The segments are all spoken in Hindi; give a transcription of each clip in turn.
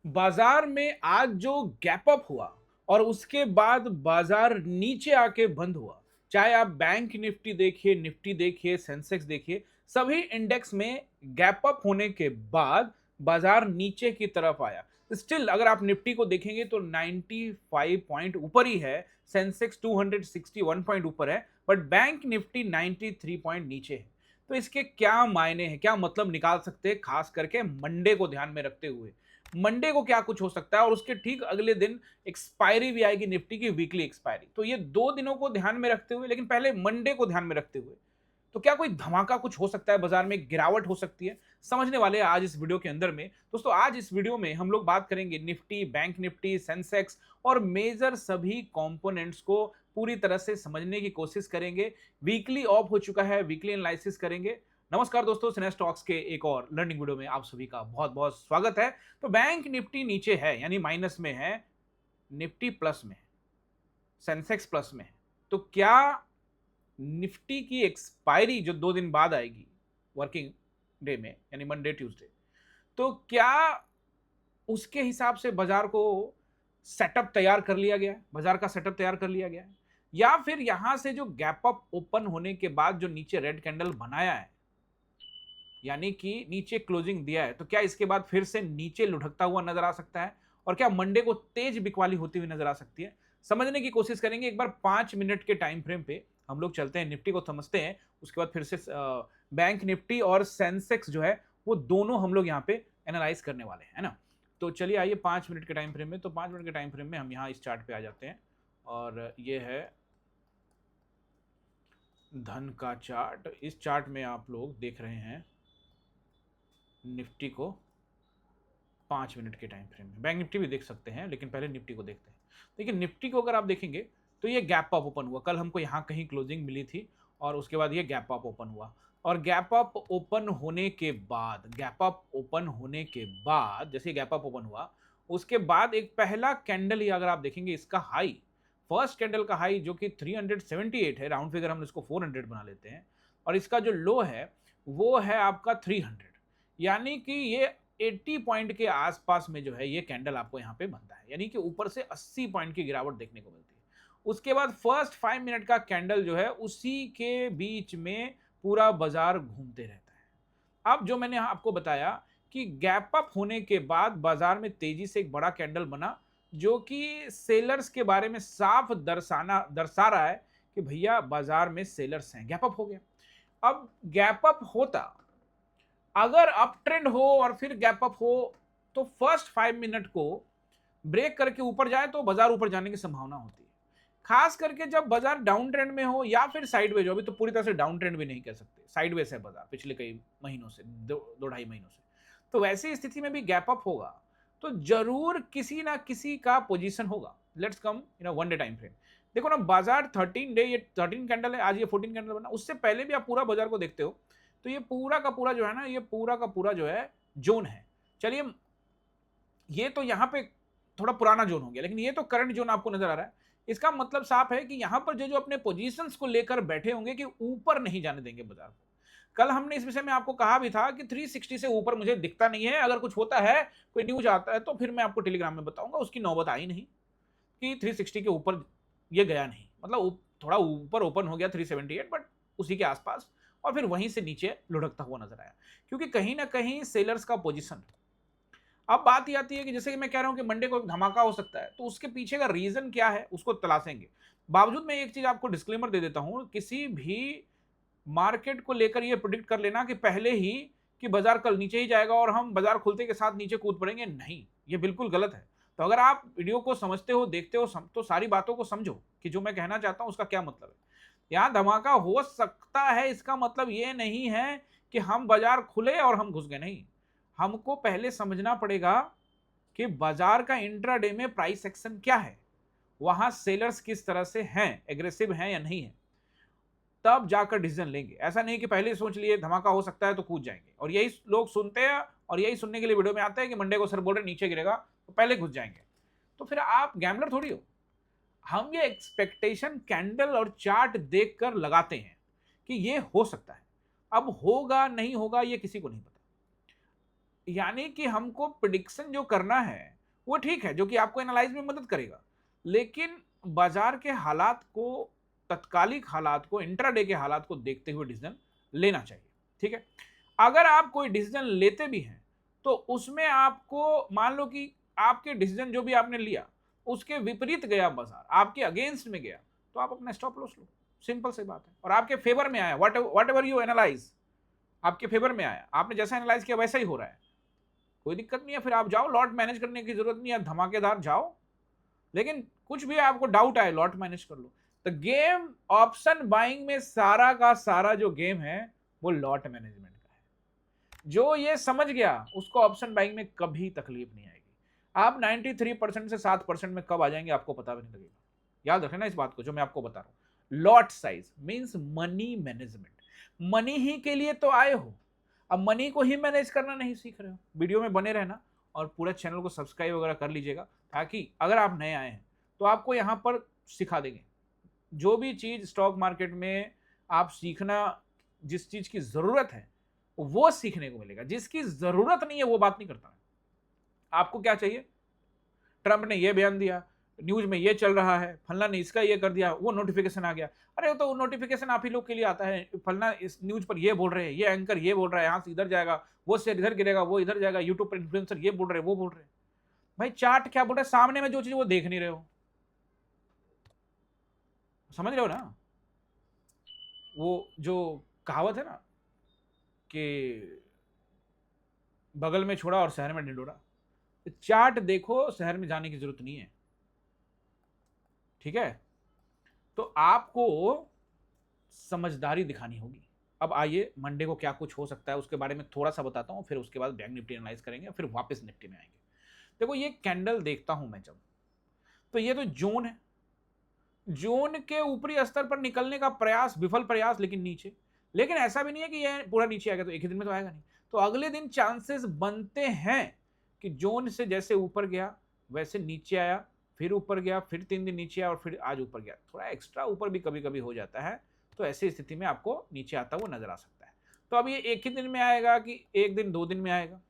बाजार में आज जो गैप अप हुआ और उसके बाद बाजार नीचे आके बंद हुआ, चाहे आप बैंक निफ्टी देखिए, सेंसेक्स देखिए, सभी इंडेक्स में गैप अप होने के बाद बाजार नीचे की तरफ आया। स्टिल अगर आप निफ्टी को देखेंगे तो 95 पॉइंट ऊपर ही है, सेंसेक्स 261 पॉइंट ऊपर है, बट बैंक निफ्टी 93 पॉइंट नीचे है। तो इसके क्या मायने हैं, क्या मतलब निकाल सकते हैं, खास करके मंडे को ध्यान में रखते हुए। मंडे को क्या कुछ हो सकता है और उसके ठीक अगले दिन एक्सपायरी भी आएगी निफ्टी की, वीकली एक्सपायरी। तो ये दो दिनों को ध्यान में रखते हुए, लेकिन पहले मंडे को ध्यान में रखते हुए, तो क्या कोई धमाका कुछ हो सकता है, बाजार में गिरावट हो सकती है, समझने वाले हैं आज इस वीडियो के अंदर में। दोस्तों आज इस वीडियो में हम लोग बात करेंगे निफ्टी, बैंक निफ्टी, सेंसेक्स और मेजर सभी कंपोनेंट्स को पूरी तरह से समझने की कोशिश करेंगे। वीकली ऑफ हो चुका है, वीकली एनालिसिस करेंगे। नमस्कार दोस्तों, सिने स्टॉक्स के एक और लर्निंग वीडियो में आप सभी का बहुत बहुत स्वागत है। तो बैंक निफ्टी नीचे है, यानी माइनस में है, निफ्टी प्लस में है, सेंसेक्स प्लस में है। तो क्या निफ्टी की एक्सपायरी जो 2 दिन बाद आएगी वर्किंग डे में, यानी मंडे ट्यूसडे, तो क्या उसके हिसाब से बाजार को सेटअप तैयार कर लिया गया है, बाजार का सेटअप तैयार कर लिया गया है, या फिर यहां से जो गैप अप ओपन होने के बाद जो नीचे रेड कैंडल बनाया है, यानी कि नीचे क्लोजिंग दिया है, तो क्या इसके बाद फिर से नीचे लुढ़कता हुआ नजर आ सकता है और क्या मंडे को तेज बिकवाली होती हुई नजर आ सकती है, समझने की कोशिश करेंगे। एक बार 5 मिनट के टाइम फ्रेम पे हम लोग चलते हैं, निफ्टी को समझते हैं, उसके बाद फिर से बैंक निफ्टी और सेंसेक्स जो है वो दोनों हम लोग यहाँ पे एनालाइज करने वाले हैं, है ना। तो चलिए आइए 5 मिनट के टाइम फ्रेम में, तो 5 मिनट के टाइम फ्रेम में हम यहाँ इस चार्ट पे आ जाते हैं और ये है धन का चार्ट। इस चार्ट में आप लोग देख रहे हैं निफ्टी को 5 मिनट के टाइम फ्रेम में, बैंक निफ्टी भी देख सकते हैं लेकिन पहले निफ्टी को देखते हैं। देखिए निफ्टी को अगर आप देखेंगे तो ये गैप अप ओपन हुआ, कल हमको यहाँ कहीं क्लोजिंग मिली थी और उसके बाद ये गैप अप ओपन हुआ। और गैप अप ओपन होने के बाद, गैप अप ओपन होने के बाद जैसे गैप अप ओपन हुआ उसके बाद एक पहला कैंडल ही अगर आप देखेंगे, इसका हाई, फर्स्ट कैंडल का हाई जो कि 378 है, राउंड फिगर हम इसको 400 बना लेते हैं, और इसका जो लो है वो है आपका 300, यानी कि ये 80 पॉइंट के आसपास में जो है ये कैंडल आपको यहाँ पे बनता है, यानी कि ऊपर से 80 पॉइंट की गिरावट देखने को मिलती है। उसके बाद फर्स्ट 5 मिनट का कैंडल जो है उसी के बीच में पूरा बाजार घूमते रहता है। अब जो मैंने आपको बताया कि गैप अप होने के बाद बाजार में तेजी से एक बड़ा कैंडल बना, जो कि सेलर्स के बारे में साफ दर्शा रहा है कि भैया बाजार में सेलर्स हैं, गैप अप हो गया। अब गैप अप होता, अगर अप ट्रेंड हो और फिर गैप अप हो, तो फर्स्ट 5 मिनट को ब्रेक करके ऊपर जाए तो बाजार ऊपर जाने की संभावना होती है। खास करके जब बाजार डाउन ट्रेंड में हो या फिर साइडवेज हो, अभी तो पूरी तरह से डाउन ट्रेंड भी नहीं कह सकते, साइडवेज है बाजार पिछले कई महीनों से, दो ढाई महीनों से। तो वैसी स्थिति में भी गैप अप होगा तो जरूर किसी ना किसी का पोजीशन होगा। Let's come in one day time frame. देखो ना, बाजार 13 डे, ये 13 कैंडल है, आज ये 14 कैंडल बना, उससे पहले भी आप पूरा बाजार को देखते हो तो ये पूरा का पूरा जो है ना, ये पूरा का पूरा जो है जोन है। चलिए ये तो यहाँ पे थोड़ा पुराना जोन हो गया, लेकिन ये तो करंट जोन आपको नजर आ रहा है। इसका मतलब साफ है कि यहां पर जो जो अपने पोजीशंस को लेकर बैठे होंगे कि ऊपर नहीं जाने देंगे बाजार को। कल हमने इस विषय में आपको कहा भी था कि 360 से ऊपर मुझे दिखता नहीं है, अगर कुछ होता है, कोई न्यूज आता है तो फिर मैं आपको टेलीग्राम में बताऊंगा। उसकी नौबत आई नहीं कि 360 के ऊपर ये गया नहीं, मतलब थोड़ा ऊपर ओपन हो गया 378, बट उसी के आसपास, और फिर वहीं से नीचे लुढ़कता हुआ नजर आया, क्योंकि कहीं ना कहीं सेलर्स का पोजीशन। अब बात ये आती है कि जैसे कि मैं कह रहा हूं कि मंडे को एक धमाका हो सकता है, तो उसके पीछे का रीजन क्या है उसको तलाशेंगे। बावजूद मैं एक चीज आपको डिस्क्लेमर दे देता हूं, किसी भी मार्केट को लेकर ये प्रिडिक्ट कर लेना कि पहले ही कि बाजार कल नीचे ही जाएगा और हम बाजार खुलते के साथ नीचे कूद पड़ेंगे, नहीं, ये बिल्कुल गलत है। तो अगर आप वीडियो को समझते हो, देखते हो, तो सारी बातों को समझो कि जो मैं कहना चाहता हूं उसका क्या मतलब है। यहां धमाका हो सकता है, इसका मतलब ये नहीं है कि हम बाजार खुले और हम घुस गए, नहीं। हमको पहले समझना पड़ेगा कि बाजार का इंट्राडे में प्राइस एक्शन क्या है, वहां सेलर्स किस तरह से हैं, एग्रेसिव हैं या नहीं है, तब जाकर डिसीजन लेंगे। ऐसा नहीं कि पहले सोच लिए धमाका हो सकता है तो कूद जाएंगे, और यही लोग सुनते हैं और यही सुनने के लिए वीडियो में आते हैं कि मंडे को सर बोल रहे नीचे गिरेगा तो पहले घुस जाएंगे। तो फिर आप गैम्बलर थोड़ी हो। हम ये एक्सपेक्टेशन कैंडल और चार्ट देखकर लगाते हैं कि ये हो सकता है, अब होगा नहीं होगा ये किसी को नहीं पता। यानी कि हमको प्रिडिक्शन जो करना है वो ठीक है, जो कि आपको एनालाइज में मदद करेगा, लेकिन बाजार के हालात को, तत्कालिक हालात को, इंट्राडे के हालात को देखते हुए डिसीजन लेना चाहिए। ठीक है, अगर आप कोई डिसीजन लेते भी हैं तो उसमें आपको, मान लो कि आपके डिसीजन जो भी आपने लिया उसके विपरीत गया बाजार, आपके अगेंस्ट में गया, तो आप अपना स्टॉप लॉस लो, सिंपल सी बात है। और आपके फेवर में आया, वट एवर यू एनालाइज, आपके फेवर में आया, आपने जैसा एनालाइज किया वैसा ही हो रहा है, कोई दिक्कत नहीं है, फिर आप जाओ, लॉट मैनेज करने की जरूरत नहीं है, धमाकेदार जाओ। लेकिन कुछ भी आपको डाउट आए, लॉट मैनेज कर लो। तो गेम ऑप्शन बाइंग में सारा का सारा जो गेम है वो लॉट मैनेजमेंट का है। जो ये समझ गया उसको ऑप्शन बाइंग में कभी तकलीफ नहीं आएगी। आप 93% से 7% में कब आ जाएंगे आपको पता भी नहीं लगेगा। याद रखना इस बात को जो मैं आपको बता रहा हूं। Lot size means money management. Money ही के लिए तो आए हो, अब मनी को ही मैनेज करना नहीं सीख रहे हो। वीडियो में बने रहना और पूरा चैनल को सब्सक्राइब वगैरह कर लीजिएगा, ताकि अगर आप नए आए हैं तो आपको यहाँ पर सिखा देंगे जो भी चीज स्टॉक मार्केट में आप सीखना, जिस चीज की जरूरत है वो सीखने को मिलेगा। जिसकी जरूरत नहीं है वो बात नहीं करता है। आपको क्या चाहिए, ट्रंप ने ये बयान दिया, न्यूज में ये चल रहा है, फलना ने इसका ये कर दिया, वो नोटिफिकेशन आ गया। अरे वो तो नोटिफिकेशन आप ही लोग के लिए आता है, फलना इस न्यूज पर ये बोल रहे हैं, ये एंकर ये बोल रहा है, यहाँ से इधर जाएगा, वो शेयर इधर गिरेगा, वो इधर जाएगा, यूट्यूब पर इन्फ्लुएंसर ये बोल रहे हैं, वो बोल रहे हैं। भाई चार्ट क्या बोल रहे हैं, सामने में जो चीज वो देख नहीं रहे हो, समझ रहे हो ना। वो जो कहावत है ना कि बगल में छोड़ा और शहर में ढिंडोरा, चार्ट देखो, शहर में जाने की जरूरत नहीं है। ठीक है, तो आपको समझदारी दिखानी होगी। अब आइए मंडे को क्या कुछ हो सकता है उसके बारे में थोड़ा सा बताता हूं, फिर उसके बाद बैंक निफ्टी एनालाइज करेंगे, फिर वापस निफ्टी में आएंगे। देखो ये कैंडल देखता हूं मैं जब, तो ये तो जोन है, जोन के ऊपरी स्तर पर निकलने का प्रयास, विफल प्रयास, लेकिन नीचे। लेकिन ऐसा भी नहीं है कि ये पूरा नीचे आएगा तो एक ही दिन में तो आएगा नहीं, तो अगले दिन चांसेस बनते हैं कि जोन से जैसे ऊपर गया वैसे नीचे आया, फिर ऊपर गया, फिर 3 दिन नीचे आया और फिर आज ऊपर गया। थोड़ा एक्स्ट्रा ऊपर भी कभी कभी हो जाता है, तो ऐसी स्थिति में आपको नीचे आता हुआ नजर आ सकता है। तो अब ये एक ही दिन में आएगा कि एक दिन 2 दिन में आएगा,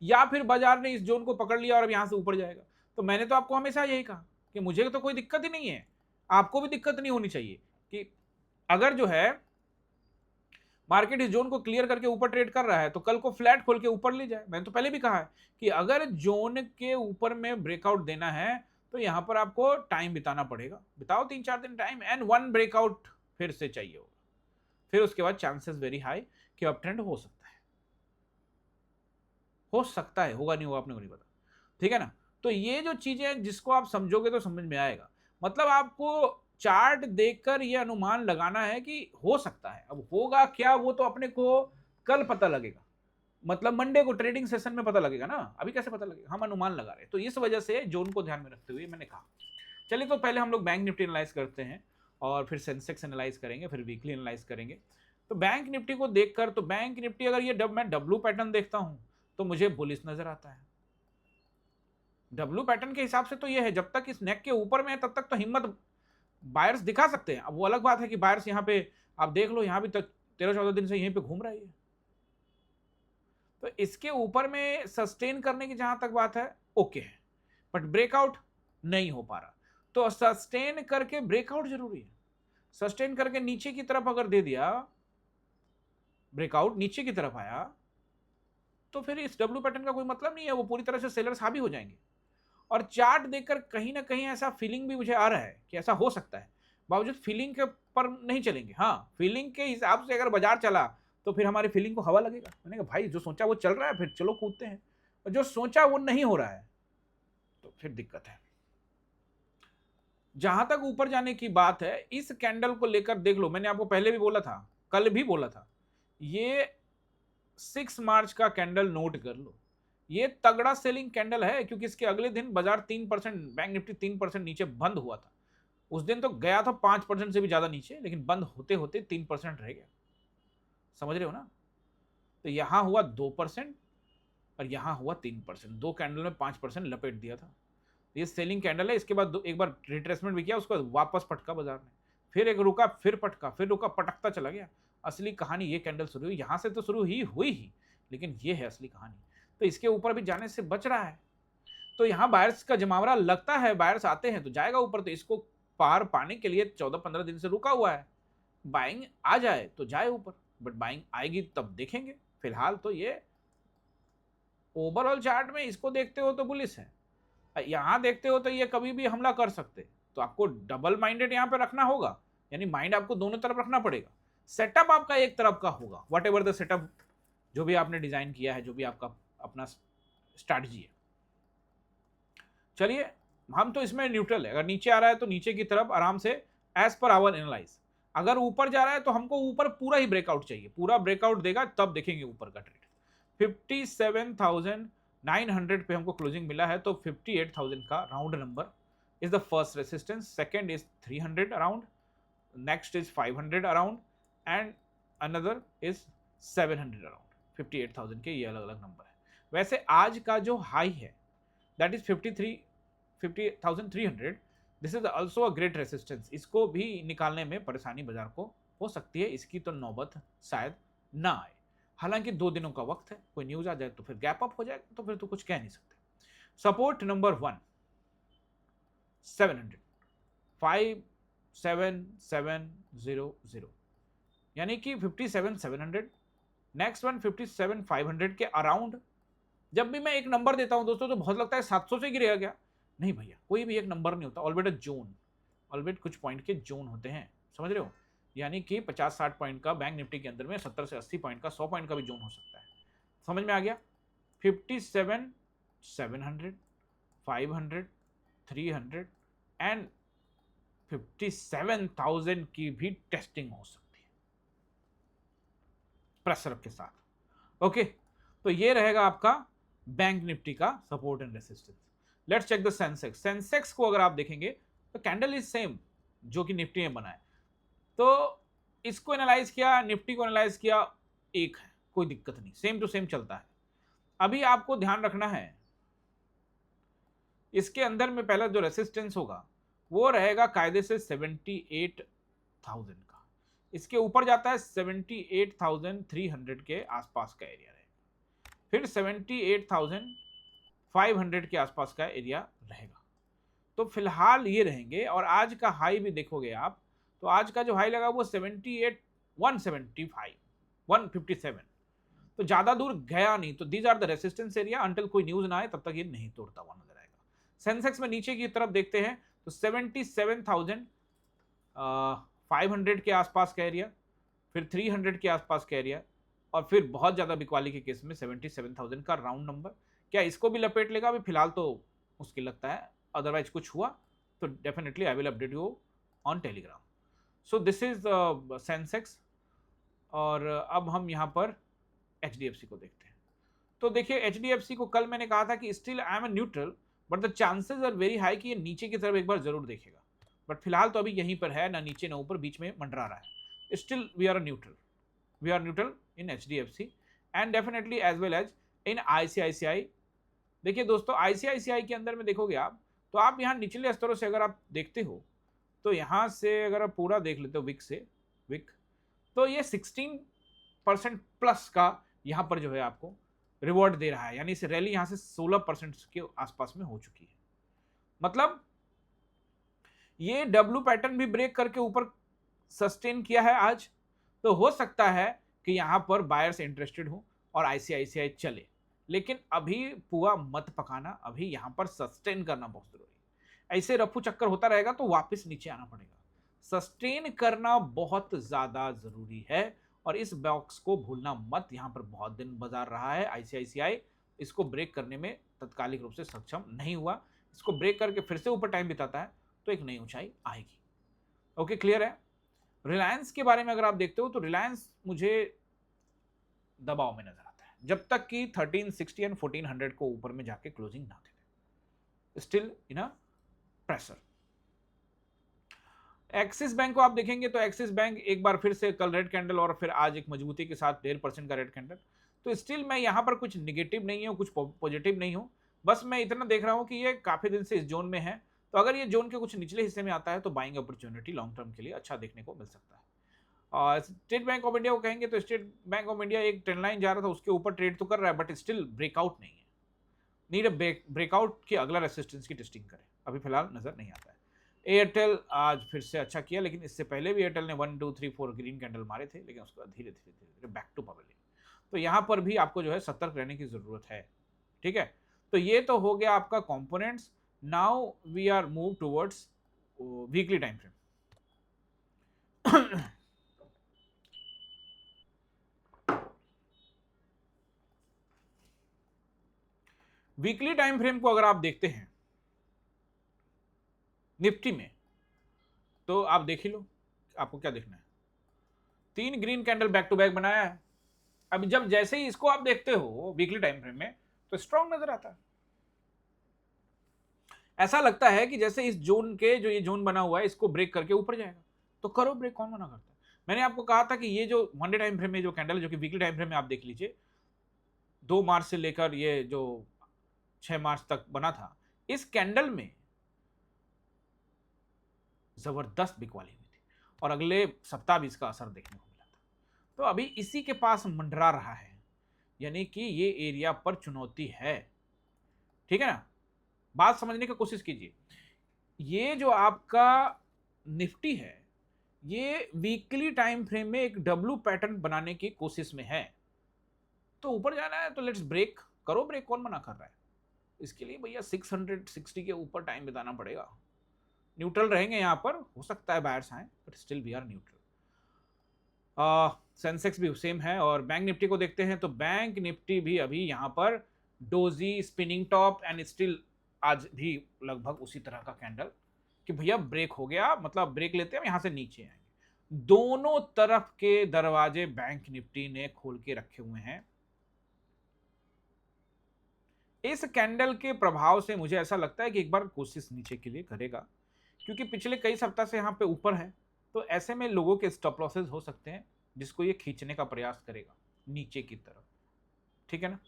या फिर बाजार ने इस जोन को पकड़ लिया और अब यहां से ऊपर जाएगा। तो मैंने तो आपको हमेशा यही कहा कि मुझे तो कोई दिक्कत ही नहीं है, आपको भी दिक्कत नहीं होनी चाहिए कि अगर जो है मार्केट इस जोन को क्लियर करके ऊपर ट्रेड कर रहा है तो कल को फ्लैट खोल के ऊपर ले जाए। मैंने तो पहले भी कहा है कि अगर जोन के ऊपर में ब्रेकआउट देना है तो यहां पर आपको टाइम बिताना पड़ेगा, बिताओ 3-4 दिन टाइम, एंड 1 ब्रेकआउट फिर से चाहिए होगा, फिर उसके बाद चांसेस वेरी हाई कि अप ट्रेंड हो सकता है, हो सकता है, होगा नहीं होगा अपने को नहीं पता। ठीक है ना, तो ये जो चीजें जिसको आप समझोगे तो समझ में आएगा। मतलब आपको चार्ट देखकर ये अनुमान लगाना है कि हो सकता है, अब होगा क्या वो तो अपने को कल पता लगेगा, मतलब मंडे को ट्रेडिंग सेशन में पता लगेगा ना, अभी कैसे पता लगेगा, हम अनुमान लगा रहे हैं। तो इस वजह से जोन को ध्यान में रखते हुए मैंने कहा। चलिए तो पहले हम लोग बैंक निफ्टी एनालाइज करते हैं और फिर सेंसेक्स एनालाइज करेंगे, फिर वीकली एनालाइज करेंगे। तो बैंक निफ्टी को देखकर, तो बैंक निफ्टी अगर ये मैं डब्लू पैटर्न देखता हूं तो मुझे बुलिश नजर आता है। डब्लू पैटर्न के हिसाब से तो ये है, जब तक इस नेक के ऊपर में है तब तक तो हिम्मत बायर्स दिखा सकते हैं। अब वो अलग बात है कि बायर्स यहाँ पे आप देख लो, यहाँ भी तक 13-14 दिन से यहीं पे घूम रही है, तो इसके ऊपर में सस्टेन करने की जहां तक बात है ओके है, बट ब्रेकआउट नहीं हो पा रहा। तो सस्टेन करके ब्रेकआउट जरूरी है, सस्टेन करके नीचे की तरफ अगर दे दिया, ब्रेकआउट नीचे की तरफ आया, तो फिर इस डब्ल्यू पैटर्न का कोई मतलब नहीं है, वो पूरी तरह से सेलर्स हावी हो जाएंगे। और चार्ट देखकर कहीं ना कहीं ऐसा फीलिंग भी मुझे आ रहा है कि ऐसा हो सकता है, बावजूद फीलिंग के पर नहीं चलेंगे। हाँ, फीलिंग के हिसाब से अगर बाजार चला तो फिर हमारी फीलिंग को हवा लगेगा, मैंने कहा भाई जो सोचा वो चल रहा है, फिर चलो कूदते हैं, और जो सोचा वो नहीं हो रहा है तो फिर दिक्कत है। जहां तक ऊपर जाने की बात है, इस कैंडल को लेकर देख लो, मैंने आपको पहले भी बोला था, कल भी बोला था, ये 6 मार्च का कैंडल नोट कर लो, ये तगड़ा सेलिंग कैंडल है, क्योंकि इसके अगले दिन बाजार 3%, बैंक निफ्टी 3% नीचे बंद हुआ था। उस दिन तो गया था 5% से भी ज्यादा नीचे, लेकिन बंद होते होते 3% रह गया, समझ रहे हो ना। तो यहां हुआ 2% और यहां हुआ 3%, दो कैंडल में 5% लपेट दिया था। ये सेलिंग कैंडल है। इसके बाद एक बार रिट्रेसमेंट भी किया, उसको वापस पटका बाजार ने, फिर एक रुका, फिर पटका, फिर रुका, पटकता चला गया। असली कहानी ये कैंडल शुरू हुई, यहां से तो शुरू ही हुई ही, लेकिन ये है असली कहानी। तो इसके ऊपर भी जाने से बच रहा है, तो यहाँ बायर्स का जमावड़ा लगता है, बायर्स आते हैं तो जाएगा ऊपर, तो इसको पार पाने के लिए 14-15 दिन से रुका हुआ है। बाइंग आ जाए तो जाए ऊपर, बट बाइंग आएगी तब देखेंगे। फिलहाल तो ये ओवरऑल चार्ट में इसको देखते हो तो बुलिश है, यहां देखते हो तो ये कभी भी हमला कर सकते, तो आपको डबल माइंडेड यहां पे रखना होगा, यानी माइंड आपको दोनों तरफ रखना पड़ेगा। सेटअप आपका एक तरफ का होगा, वट एवर द सेटअप जो भी आपने डिजाइन किया है, जो भी आपका अपना स्ट्रैटेजी है। चलिए, हम तो इसमें न्यूट्रल है, अगर नीचे आ रहा है तो नीचे की तरफ आराम से एज पर आवर एनालाइज, अगर ऊपर जा रहा है तो हमको ऊपर पूरा ही ब्रेकआउट चाहिए, पूरा ब्रेकआउट देगा तब देखेंगे ऊपर का ट्रेड। 57,900 पे हमको क्लोजिंग मिला है, तो 58,000 का round number is the first resistance, second is 300 around, next is 500 around and another is 700 around. 58,000 के ये अलग अलग नंबर है। वैसे आज का जो हाई है that is 50,300, this is also a great resistance, इसको भी निकालने में परेशानी बाजार को हो सकती है, इसकी तो नौबत शायद ना आए। हालांकि 2 दिनों का वक्त है, कोई न्यूज आ जाए तो फिर गैप अप हो जाए तो फिर तो कुछ कह नहीं सकते। सपोर्ट नंबर 1 700, 57,700, यानी कि 57,700, नेक्स्ट वन 57,500 के अराउंड। जब भी मैं एक नंबर देता हूं दोस्तों तो बहुत लगता है 700 से गिरेगा क्या, नहीं भैया, कोई भी एक नंबर नहीं होता, ऑलवेट अ जोन, ऑलवेट कुछ पॉइंट के जोन होते हैं, समझ रहे हो, यानी कि 50-60 पॉइंट का बैंक निफ्टी के अंदर में 70 से 80 पॉइंट का 100 पॉइंट का भी जोन हो सकता है। समझ में आ गया। 57,700, 500, 300 एंड 57,000 की भी टेस्टिंग हो सकती है प्रेशर के साथ। ओके, तो ये रहेगा आपका बैंक निफ्टी का support and resistance. Let's check the Sensex. Sensex को अगर आप देखेंगे तो कैंडल इज सेम जो कि निफ्टी में बना है, तो इसको एनालाइज किया, निफ्टी को एनालाइज किया, एक है, कोई दिक्कत नहीं, सेम टू सेम चलता है। अभी आपको ध्यान रखना है इसके अंदर में पहला जो रेसिस्टेंस होगा वो रहेगा कायदे से 78,000 का, इसके ऊपर जाता है 78,300 के आसपास का एरिया रहेगा, फिर 78,500 के आसपास का एरिया रहेगा। तो फिलहाल ये रहेंगे, और आज का हाई भी देखोगे आप तो आज का जो हाई लगा वो 78,175, 157, तो ज्यादा दूर गया नहीं, तो these are the resistance area, until कोई न्यूज ना आए तब तक ये नहीं तोड़ता हुआ नजर आएगा। सेंसेक्स में नीचे की तरफ देखते हैं तो 77,500 के आसपास का एरिया, फिर 300 के आसपास का एरिया, और फिर बहुत ज्यादा बिकवाली के केस में 77,000 का राउंड नंबर। क्या इसको भी लपेट लेगा? अभी फिलहाल तो मुश्किल लगता है, अदरवाइज कुछ हुआ तो definitely I will update you on Telegram. So this is Sensex, और अब हम यहाँ पर HDFC को देखते हैं। तो देखिए HDFC को कल मैंने कहा था कि still I am a neutral, but the chances are very high कि ये नीचे की तरफ एक बार जरूर देखेगा, बट फिलहाल तो अभी यहीं पर है, ना नीचे ना ऊपर, बीच में मंडरा रहा है। Still we are neutral, we are neutral in HDFC and definitely as well as in ICICI। देखिए दोस्तों, ICICI के अंदर में देखोगे आप तो आप यहाँ निचले स्तरों से अगर आप देखते हो तो यहाँ से अगर आप पूरा देख लेते हो विक, तो ये 16% प्लस का यहाँ पर जो है आपको रिवॉर्ड दे रहा है, यानी इस रैली यहाँ से 16% के आसपास में हो चुकी है। मतलब ये डब्ल्यू पैटर्न भी ब्रेक करके ऊपर सस्टेन किया है आज, तो हो सकता है कि यहाँ पर बायर्स इंटरेस्टेड हो और ICICI चले, लेकिन अभी पुआ मत पकाना, अभी यहाँ पर सस्टेन करना बहुत जरूरी है। ऐसे रफू चक्कर होता रहेगा तो वापस नीचे आना पड़ेगा, सस्टेन करना बहुत ज्यादा जरूरी है, और इस बॉक्स को भूलना मत। यहाँ पर बहुत दिन बाजार रहा है ICICI, इसको ब्रेक करने में तत्कालिक रूप से सक्षम नहीं हुआ, इसको ब्रेक करके फिर से ऊपर टाइम बिताता है तो एक नई ऊंचाई आएगी। ओके, क्लियर है। रिलायंस के बारे में अगर आप देखते हो तो रिलायंस मुझे दबाव में नजर आता है, जब तक कि 1360 एंड 1400 को ऊपर में जाके क्लोजिंग ना दे, still in a pressure. Axis bank को आप देखेंगे तो एक्सिस बैंक एक बार फिर से कल रेड कैंडल और फिर आज एक मजबूती के साथ 1.5% का रेड कैंडल, तो स्टिल मैं यहाँ पर कुछ निगेटिव नहीं हूँ, कुछ पॉजिटिव नहीं हूँ, बस मैं इतना देख रहा हूँ कि ये काफी दिन से इस जोन में है, तो अगर ये जोन के कुछ निचले हिस्से में आता है तो बाइंग अपॉर्चुनिटी लॉन्ग टर्म के लिए अच्छा देखने को मिल सकता है। और स्टेट बैंक ऑफ इंडिया को कहेंगे तो स्टेट बैंक ऑफ इंडिया एक ट्रेंड लाइन जा रहा था उसके ऊपर ट्रेड तो कर रहा है, बट स्टिल ब्रेकआउट नहीं है, नीड अ ब्रेकआउट की अगला रेसिस्टेंस की टेस्टिंग करें, अभी फिलहाल नजर नहीं आता है। एयरटेल आज फिर से अच्छा किया, लेकिन इससे पहले भी एयरटेल ने 1 2 3 4 ग्रीन कैंडल मारे थे, लेकिन उसके बाद धीरे धीरे धीरे धीरे बैक टू पवेलियन। तो यहाँ पर भी आपको जो है सतर्क रहने की जरूरत है। ठीक है, तो ये तो हो गया आपका components. Now we are move towards weekly time frame. Weekly time frame को अगर आप देखते हैं निफ्टी में, तो आप देख ही लो आपको क्या देखना है। 3 green candle back to back बनाया है। अब जब जैसे ही इसको आप देखते हो वीकली टाइम फ्रेम में, तो स्ट्रॉन्ग नजर आता है। ऐसा लगता है कि जैसे इस जोन के जो ये जोन बना हुआ है इसको ब्रेक करके ऊपर जाएगा, तो करो ब्रेक, कौन मना करता है। मैंने आपको कहा था कि ये जो वन डे टाइम फ्रेम में जो कैंडल, जो कि वीकली टाइम फ्रेम में आप देख लीजिए, 2 मार्च से लेकर ये जो 6 मार्च तक बना था, इस कैंडल में जबरदस्त बिकवाली हुई थी और अगले सप्ताह भी इसका असर देखने को मिला था। तो अभी इसी के पास मंडरा रहा है, यानी कि ये एरिया पर चुनौती है। ठीक है ना, बात समझने की कोशिश कीजिए। ये जो आपका निफ्टी है, ये वीकली टाइम फ्रेम में एक डब्ल्यू पैटर्न बनाने की कोशिश में है। तो ऊपर जाना है तो लेट्स ब्रेक, करो ब्रेक, कौन मना कर रहा है। इसके लिए भैया 660 के ऊपर टाइम बिताना पड़ेगा। न्यूट्रल रहेंगे यहाँ पर, हो सकता है बायर्स आए, but still we are neutral. Sensex भी सेम है। और बैंक निफ्टी को देखते हैं तो बैंक निफ्टी भी अभी यहाँ पर doji spinning top and still आज भी लगभग उसी तरह का कैंडल कि भैया ब्रेक हो गया, मतलब ब्रेक लेते हैं यहाँ से नीचे आएंगे। दोनों तरफ के दरवाजे बैंक निफ्टी ने खोल के रखे हुए हैं। इस कैंडल के प्रभाव से मुझे ऐसा लगता है कि एक बार कोशिश नीचे के लिए करेगा, क्योंकि पिछले कई सप्ताह से यहाँ पे ऊपर है। तो ऐसे में लोगों के स्टॉप लॉसेस हो सकते हैं, जिसको ये खींचने का प्रयास करेगा नीचे की तरफ। ठीक है ना,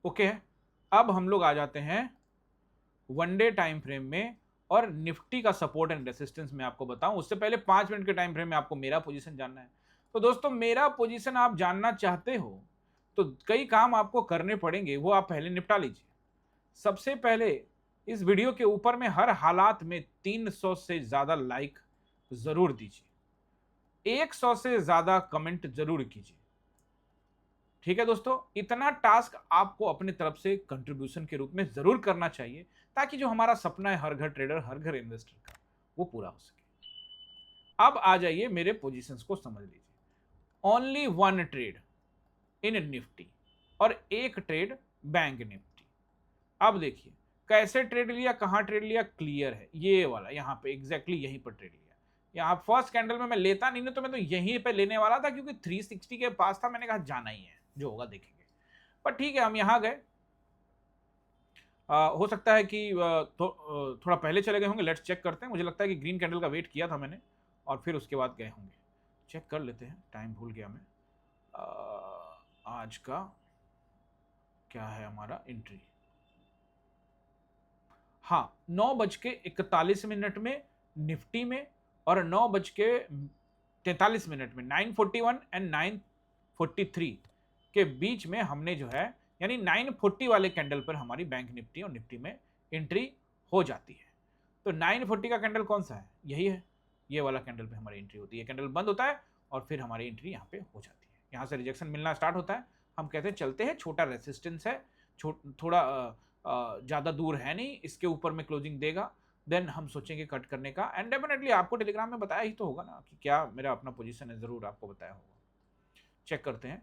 ओके है। अब हम लोग आ जाते हैं वन डे टाइम फ्रेम में, और निफ्टी का सपोर्ट एंड रेसिस्टेंस मैं आपको बताऊं उससे पहले 5 मिनट के टाइम फ्रेम में आपको मेरा पोजीशन जानना है। तो दोस्तों, मेरा पोजीशन आप जानना चाहते हो तो कई काम आपको करने पड़ेंगे, वो आप पहले निपटा लीजिए। सबसे पहले इस वीडियो के ऊपर में हर हालात में 300 से ज्यादा लाइक जरूर दीजिए, 100 से ज्यादा कमेंट जरूर कीजिए। ठीक है दोस्तों, इतना टास्क आपको अपनी तरफ से कंट्रीब्यूशन के रूप में जरूर करना चाहिए, ताकि जो हमारा सपना है हर घर ट्रेडर हर घर इन्वेस्टर का, वो पूरा हो सके। अब आ जाइए मेरे पोजीशंस को समझ लीजिए। ओनली 1 ट्रेड इन निफ्टी और 1 ट्रेड बैंक निफ्टी। अब देखिए कैसे ट्रेड लिया, कहां ट्रेड लिया, क्लियर है, ये वाला यहाँ पे एग्जैक्टली यहीं पर ट्रेड लिया। यहाँ फर्स्ट कैंडल में मैं लेता नहीं, तो मैं तो यहीं पे लेने वाला था, क्योंकि 360 के पास था, मैंने कहा जाना ही है, जो होगा देखेंगे। पर ठीक है, हम यहां गए। हो सकता है कि थोड़ा पहले चले गए होंगे, लेट्स चेक करते हैं। मुझे लगता है कि ग्रीन कैंडल का वेट किया था मैंने और फिर उसके बाद गए होंगे। चेक कर लेते हैं, टाइम भूल गया मैं। आज का क्या है हमारा एंट्री, हाँ 9:41 में निफ्टी में, और 9:43 में 941 एंड 943 के बीच में हमने जो है, यानी 940 वाले कैंडल पर हमारी बैंक निफ्टी और निफ्टी में एंट्री हो जाती है। तो 940 का कैंडल कौन सा है, यही है, ये वाला कैंडल पे हमारी एंट्री होती है। कैंडल बंद होता है और फिर हमारी एंट्री यहाँ पे हो जाती है। यहाँ से रिजेक्शन मिलना स्टार्ट होता है, हम कहते हैं चलते हैं, छोटा रेसिस्टेंस है, थोड़ा ज़्यादा दूर है नहीं, इसके ऊपर में क्लोजिंग देगा, देन हम सोचेंगे कट करने का। एंड डेफिनेटली आपको टेलीग्राम में बताया ही तो होगा ना कि क्या मेरा अपना पोजीशन है, ज़रूर आपको बताया होगा। चेक करते हैं।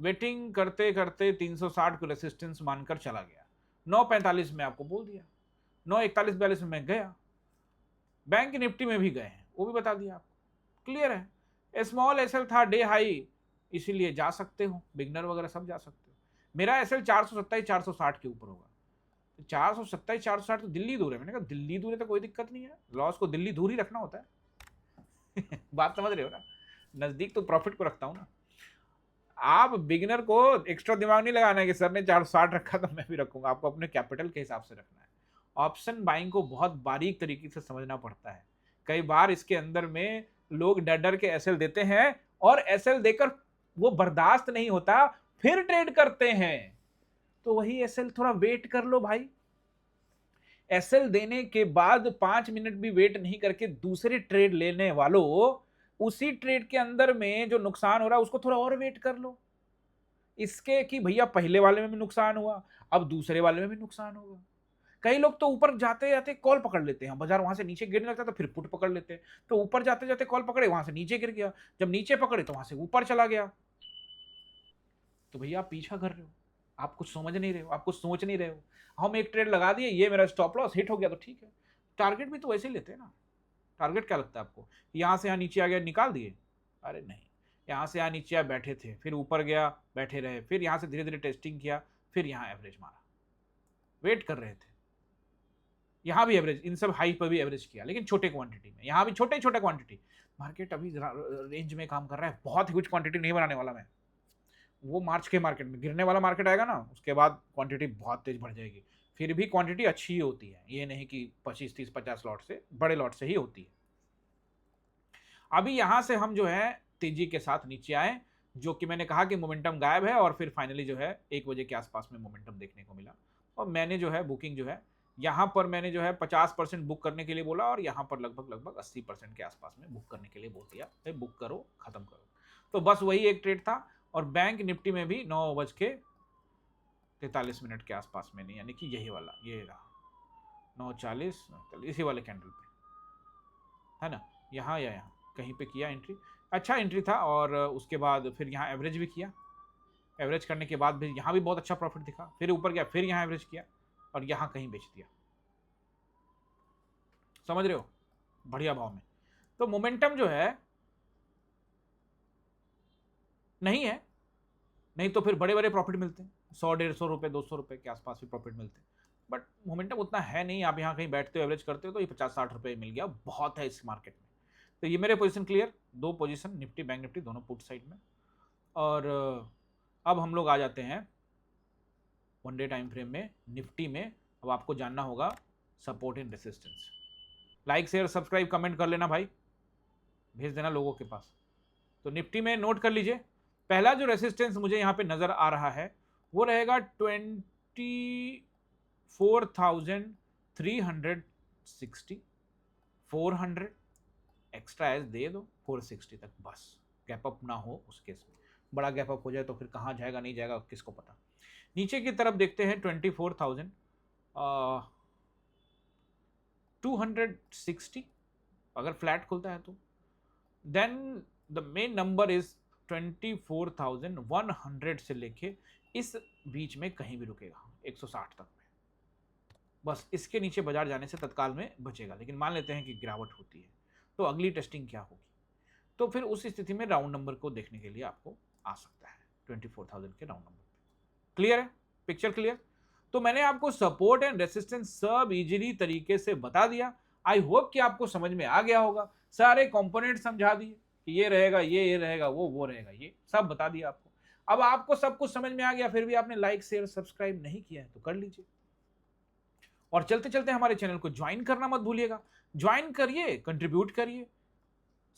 वेटिंग करते करते 360 को रेसिस्टेंस मानकर चला गया, 9:45 में आपको बोल दिया, 9:41-42 में मैं गया। बैंक निफ्टी में भी गए हैं, वो भी बता दिया आपको, क्लियर है। स्मॉल एसएल था, डे हाई, इसीलिए जा सकते हो, बिगनर वगैरह सब जा सकते हो। मेरा एसएल 427-460 के ऊपर होगा, 427-460 तो दिल्ली दूर है। मैंने कहा दिल्ली दूर है तो कोई दिक्कत नहीं है, लॉस को दिल्ली दूर ही रखना होता है। बात समझ रहे हो ना, नजदीक तो प्रॉफिट को रखता हूं ना। आप बिगिनर को एक्स्ट्रा दिमाग नहीं लगाना है कि सर ने 460 रखा तो मैं भी रखूंगा, आपको अपने कैपिटल के हिसाब से रखना है। ऑप्शन बाइंग को बहुत बारीक तरीके से समझना पड़ता है। कई बार इसके अंदर में लोग डर डर के एसएल देते हैं और एसएल देकर वो बर्दाश्त नहीं होता, फिर ट्रेड करते हैं। तो वही एसएल, थोड़ा वेट कर लो भाई। एसएल देने के बाद 5 मिनट भी वेट नहीं करके दूसरे ट्रेड लेने वालों, उसी ट्रेड के अंदर में जो नुकसान हो रहा है उसको थोड़ा और वेट कर लो। इसके कि भैया पहले वाले में भी नुकसान हुआ, अब दूसरे वाले में भी नुकसान होगा। कई लोग तो ऊपर जाते जाते कॉल पकड़ लेते हैं, बाजार वहां से नीचे गिरने लगता है तो फिर पुट पकड़ लेते हैं। तो ऊपर जाते जाते कॉल पकड़े, वहां से नीचे गिर गया, जब नीचे पकड़े तो वहां से ऊपर चला गया। तो भैया आप पीछा कर रहे हो, आप कुछ समझ नहीं रहे हो, आप कुछ सोच नहीं रहे हो। हम एक ट्रेड लगा दिए, ये मेरा स्टॉप लॉस हिट हो गया तो ठीक है। टारगेट भी तो वैसे ही लेते हैं ना। टारगेट क्या लगता है आपको, यहां से यहां नीचे आ गया निकाल दिए? अरे नहीं, यहां से यहां नीचे आ बैठे थे, फिर ऊपर गया बैठे रहे, फिर यहां से धीरे धीरे टेस्टिंग किया, फिर यहां एवरेज मारा, वेट कर रहे थे। यहां भी एवरेज, इन सब हाई पर भी एवरेज किया, लेकिन छोटे क्वांटिटी में, यहां भी छोटे छोटे क्वांटिटी। मार्केट अभी रेंज में काम कर रहा है, बहुत ह्यूज क्वांटिटी नहीं बनाने वाला मैं। वो मार्च के मार्केट में गिरने वाला मार्केट आएगा ना, उसके बाद क्वांटिटी बहुत तेज बढ़ जाएगी। फिर भी क्वांटिटी अच्छी ही होती है, ये नहीं कि 25 30 50 लॉट से, बड़े लॉट से ही होती है। अभी यहां से हम जो है तेजी के साथ नीचे आए, जो कि मैंने कहा कि मोमेंटम गायब है, और फिर फाइनली जो है 1 बजे के आसपास में मोमेंटम देखने को मिला। और मैंने जो है बुकिंग जो है यहाँ पर मैंने जो है 50% बुक करने के लिए बोला, और यहाँ पर लगभग 80% के आसपास में बुक करने के लिए बोल दिया, भाई बुक करो, खत्म करो। तो बस वही एक ट्रेड था। और बैंक निफ्टी में भी 9:43 के आसपास में नहीं, यानी कि यही वाला, ये रहा 9:40 इसी वाले कैंडल पे है ना, यहाँ या यहाँ कहीं पे किया एंट्री, अच्छा एंट्री था। और उसके बाद फिर यहाँ एवरेज भी किया, एवरेज करने के बाद भी यहाँ भी बहुत अच्छा प्रॉफिट दिखा, फिर ऊपर गया, फिर यहाँ एवरेज किया, और यहाँ कहीं बेच दिया। समझ रहे हो, बढ़िया भाव में। तो मोमेंटम जो है नहीं है, नहीं तो फिर बड़े बड़े प्रॉफिट मिलते हैं, 100 150 रुपए 200 रुपए के आसपास भी प्रॉफिट मिलते हैं। बट मोमेंटम उतना है नहीं, आप यहाँ कहीं बैठते हो एवरेज करते हो तो ये 50 60 रुपए मिल गया, बहुत है इस मार्केट में। तो ये मेरे position clear, 2 position Nifty bank Nifty दोनों पुट साइड में। और अब हम लोग आ जाते हैं 1 डे टाइम फ्रेम में निफ्टी में। अब आपको जानना होगा support and resistance. Like share subscribe comment कर लेना भाई, भेज देना लोगों के पास। तो निफ्टी में नोट कर लीजिए, पहला जो रेसिस्टेंस मुझे यहाँ पे नजर आ रहा है वो रहेगा 24,360, 400 एक्स्ट्रा एज दे दो 460 तक, बस गैप अप ना हो उस केस में। बड़ा गैप अप हो जाए तो फिर कहाँ जाएगा नहीं जाएगा किसको पता। नीचे की तरफ देखते हैं 24,260, अगर फ्लैट खुलता है तो then the main number is 24,100 से लेके इस बीच में कहीं भी रुकेगा 160 तक में। बस इसके नीचे बाजार जाने से तत्काल में बचेगा, लेकिन मान लेते हैं कि गिरावट होती है तो अगली टेस्टिंग क्या होगी, तो फिर उस स्थिति में राउंड नंबर को देखने के लिए आपको आ सकता है 24,000 के राउंड नंबर पे। क्लियर है, पिक्चर क्लियर? तो मैंने आपको सपोर्ट एंड रेसिस्टेंस सब इजीली तरीके से बता दिया। आई होप कि आपको समझ में आ गया होगा, सारे कंपोनेंट समझा दिए कि ये रहेगा, ये रहेगा, वो रहेगा, ये सब बता दिया आपको। अब आपको सब कुछ समझ में आ गया, फिर भी आपने लाइक शेयर सब्सक्राइब नहीं किया है तो कर लीजिए। और चलते चलते हमारे चैनल को ज्वाइन करना मत भूलिएगा, ज्वाइन करिए, कंट्रीब्यूट करिए,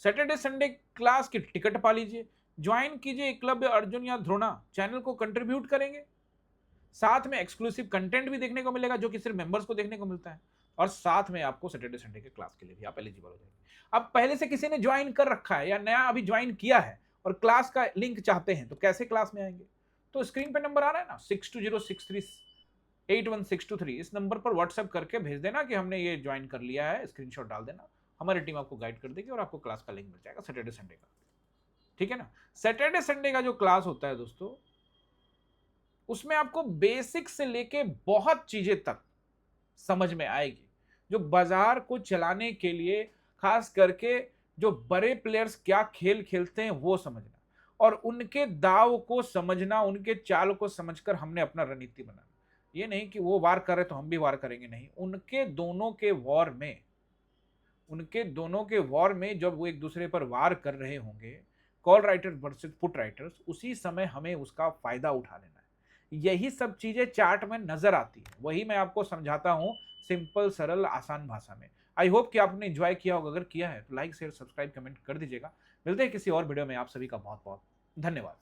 सैटरडे संडे क्लास की टिकट पा लीजिए, ज्वाइन कीजिए एकलव्य अर्जुन या द्रोणा, चैनल को कंट्रीब्यूट करेंगे, साथ में एक्सक्लूसिव कंटेंट भी देखने को मिलेगा जो कि सिर्फ मेंबर्स को देखने को मिलता है, और साथ में आपको सैटरडे संडे के क्लास के लिए भी आप एलिजिबल हो जाएंगे। अब पहले से किसी ने ज्वाइन कर रखा है या नया अभी ज्वाइन किया है और क्लास का लिंक चाहते हैं तो कैसे क्लास में आएंगे? तो स्क्रीन पे नंबर आ रहा है ना 6206381623, इस नंबर पर व्हाट्सएप करके भेज देना कि हमने ये ज्वाइन कर लिया है, स्क्रीनशॉट डाल देना, हमारी टीम आपको गाइड कर देगी और आपको क्लास का लिंक मिल जाएगा सैटरडे संडे का। ठीक है ना? सैटरडे संडे का जो क्लास होता है दोस्तों, उसमें आपको बेसिक से लेके बहुत चीजें तक समझ में आएगी, जो बाजार को चलाने के लिए खास करके जो बड़े प्लेयर्स क्या खेल खेलते हैं वो समझना, और उनके दाव को समझना, उनके चाल को समझकर हमने अपना रणनीति बनाना। ये नहीं कि वो वार कर रहे तो हम भी वार करेंगे, नहीं, उनके दोनों के वॉर में जब वो एक दूसरे पर वार कर रहे होंगे, call writers versus put writers, उसी समय हमें उसका फायदा उठा लेना है। यही सब चीजें चार्ट में नजर आती है, वही मैं आपको समझाता हूं सिंपल सरल आसान भाषा में। आई होप कि आपने एंजॉय किया होगा, अगर किया है तो लाइक शेयर सब्सक्राइब कमेंट कर दीजिएगा। मिलते हैं किसी और वीडियो में, आप सभी का बहुत बहुत धन्यवाद।